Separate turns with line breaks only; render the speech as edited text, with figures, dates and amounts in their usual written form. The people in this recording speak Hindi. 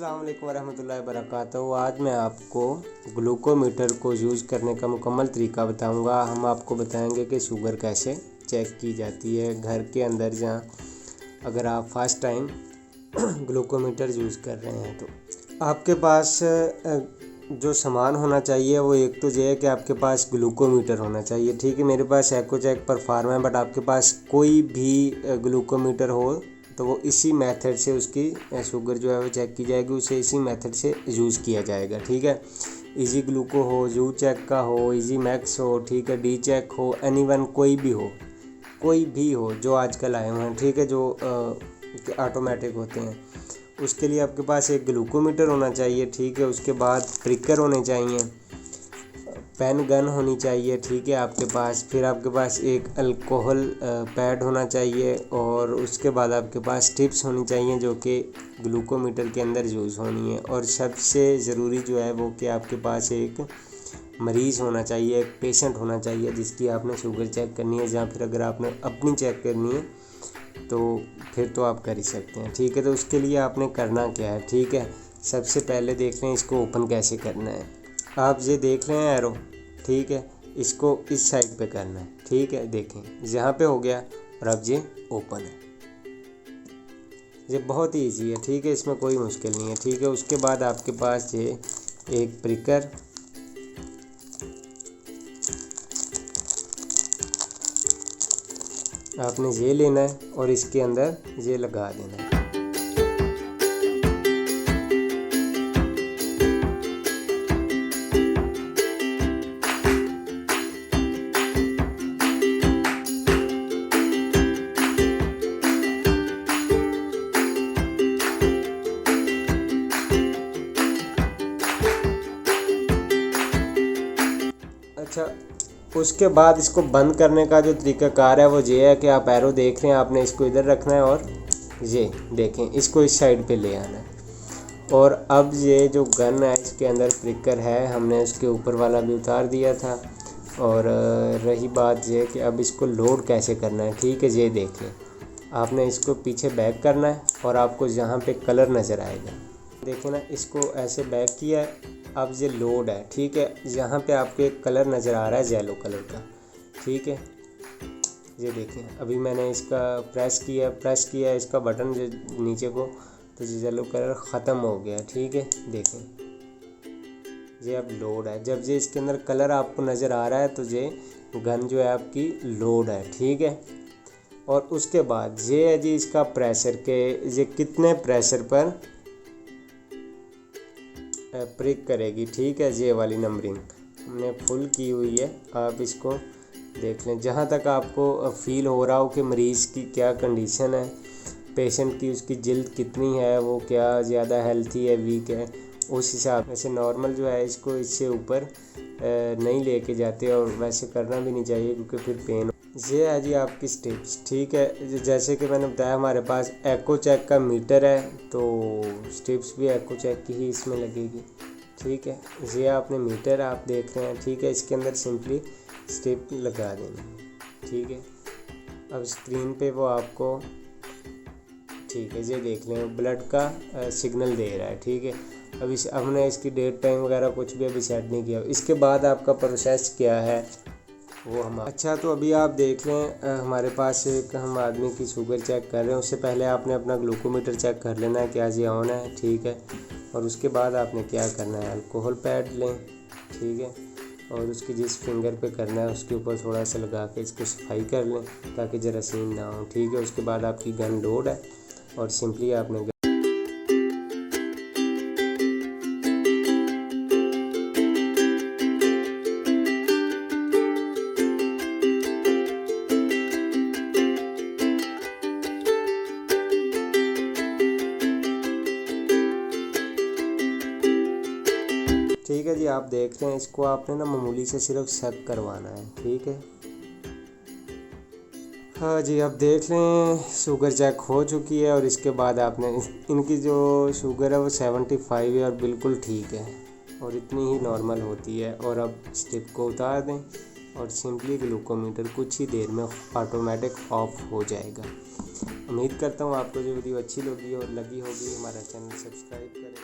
अस्सलाम वालेकुम वरहमतुल्लाहि वबरकातुहू। आज मैं आपको ग्लूकोमीटर को यूज़ करने का मुकम्मल तरीका बताऊंगा। हम आपको बताएंगे कि शुगर कैसे चेक की जाती है घर के अंदर, जहां अगर आप फर्स्ट टाइम ग्लूकोमीटर यूज़ कर रहे हैं तो आपके पास जो सामान होना चाहिए वो एक तो ये है कि आपके पास ग्लूकोमीटर होना चाहिए। ठीक है, मेरे पास EcoCheck परफॉर्म है, बट आपके पास कोई भी ग्लूकोमीटर हो तो वो इसी मेथड से उसकी शुगर जो है वो चेक की जाएगी, उसे इसी मेथड से यूज़ किया जाएगा। ठीक है, इजी ग्लूको हो, यू चेक का हो, इजी मैक्स हो, ठीक है, डी चेक हो, एनीवन कोई भी हो जो आजकल आए हुए हैं, ठीक है, जो ऑटोमेटिक होते हैं, उसके लिए आपके पास एक ग्लूकोमीटर होना चाहिए। ठीक है, उसके बाद प्रिकर होने चाहिए, पेन गन होनी चाहिए, ठीक है आपके पास, फिर आपके पास एक अल्कोहल पैड होना चाहिए, और उसके बाद आपके पास टिप्स होनी चाहिए जो कि ग्लूकोमीटर के अंदर यूज़ होनी है। और सबसे ज़रूरी जो है वो कि आपके पास एक मरीज़ होना चाहिए, एक पेशेंट होना चाहिए जिसकी आपने शुगर चेक करनी है, या फिर अगर आपने अपनी चेक करनी है तो फिर तो आप कर ही सकते हैं। ठीक है, तो उसके लिए आपने करना क्या है, ठीक है, सबसे पहले देख लें इसको ओपन कैसे करना है। आप ये देख रहे हैं एरो, ठीक है, इसको इस साइड पे करना है। ठीक है, देखें यहाँ पे हो गया और अब ये ओपन है। ये बहुत ही ईजी है, ठीक है, इसमें कोई मुश्किल नहीं है। ठीक है, उसके बाद आपके पास ये एक प्रिकर, आपने ये लेना है और इसके अंदर ये लगा देना है। अच्छा, उसके बाद इसको बंद करने का जो तरीक़ाकार है वो ये है कि आप एरो देख रहे हैं, आपने इसको इधर रखना है और ये देखें इसको इस साइड पे ले आना है। और अब ये जो गन है इसके अंदर प्रिकर है, हमने उसके ऊपर वाला भी उतार दिया था। और रही बात ये कि अब इसको लोड कैसे करना है। ठीक है, ये देखें, आपने इसको पीछे बैक करना है और आपको यहाँ पे कलर नज़र आएगा, देखें ना, इसको ऐसे बैक किया है, अब ये लोड है। ठीक है, यहाँ पे आपको एक कलर नज़र आ रहा है येलो कलर का। ठीक है, ये देखें, अभी मैंने इसका प्रेस किया इसका बटन जो नीचे को, तो ये येलो कलर ख़त्म हो गया। ठीक है, देखें ये अब लोड है। जब ये इसके अंदर कलर आपको नज़र आ रहा है तो ये गन जो है आपकी लोड है। ठीक है, और उसके बाद ये है जी इसका प्रेशर के ये कितने प्रेशर पर प्रिक करेगी। ठीक है, ये वाली नंबरिंग हमने फुल की हुई है, आप इसको देख लें जहाँ तक आपको फील हो रहा हो कि मरीज़ की क्या कंडीशन है, पेशेंट की उसकी जिल्द कितनी है, वो क्या ज़्यादा हेल्थी है, वीक है, उस हिसाब से नॉर्मल जो है इसको इससे ऊपर नहीं लेके जाते, और वैसे करना भी नहीं चाहिए क्योंकि फिर पेन। ये है जी आपकी स्टेप्स। ठीक है, जैसे कि मैंने बताया हमारे पास EcoCheck का मीटर है, तो स्टेप्स भी EcoCheck की ही इसमें लगेगी। ठीक है, ये आपने मीटर आप देख रहे हैं। ठीक है, इसके अंदर सिंपली स्टेप लगा देनी। ठीक है, अब स्क्रीन पे वो आपको, ठीक है, ये देख लें ब्लड का सिग्नल दे रहा है। ठीक है, अब हमने इसकी डेट टाइम वगैरह कुछ भी अभी सेट नहीं किया। इसके बाद आपका प्रोसेस क्या है वो हम, अच्छा, तो अभी आप देख लें हमारे पास एक हम आदमी की शुगर चेक कर रहे हैं, उससे पहले आपने अपना ग्लूकोमीटर चेक कर लेना है क्या ये ऑन है। ठीक है, और उसके बाद आपने क्या करना है, अल्कोहल पैड लें। ठीक है, और उसकी जिस फिंगर पे करना है उसके ऊपर थोड़ा सा लगा के इसको सफाई कर लें ताकि जरासीम ना हो। ठीक है, उसके बाद आपकी गन लोड है और सिंपली आपने ठीक है जी, आप देख रहे हैं इसको आपने ना मामूली से सिर्फ सेक करवाना है। ठीक है, हाँ जी, आप देख लें शुगर चेक हो चुकी है, और इसके बाद आपने इनकी जो शुगर है वो 75 है और बिल्कुल ठीक है और इतनी ही नॉर्मल होती है। और अब स्टिक को उतार दें और सिंपली ग्लूकोमीटर कुछ ही देर में ऑटोमेटिक ऑफ हो जाएगा। उम्मीद करता हूँ आपको जो वीडियो अच्छी लगी होगी, हमारा चैनल सब्सक्राइब करें।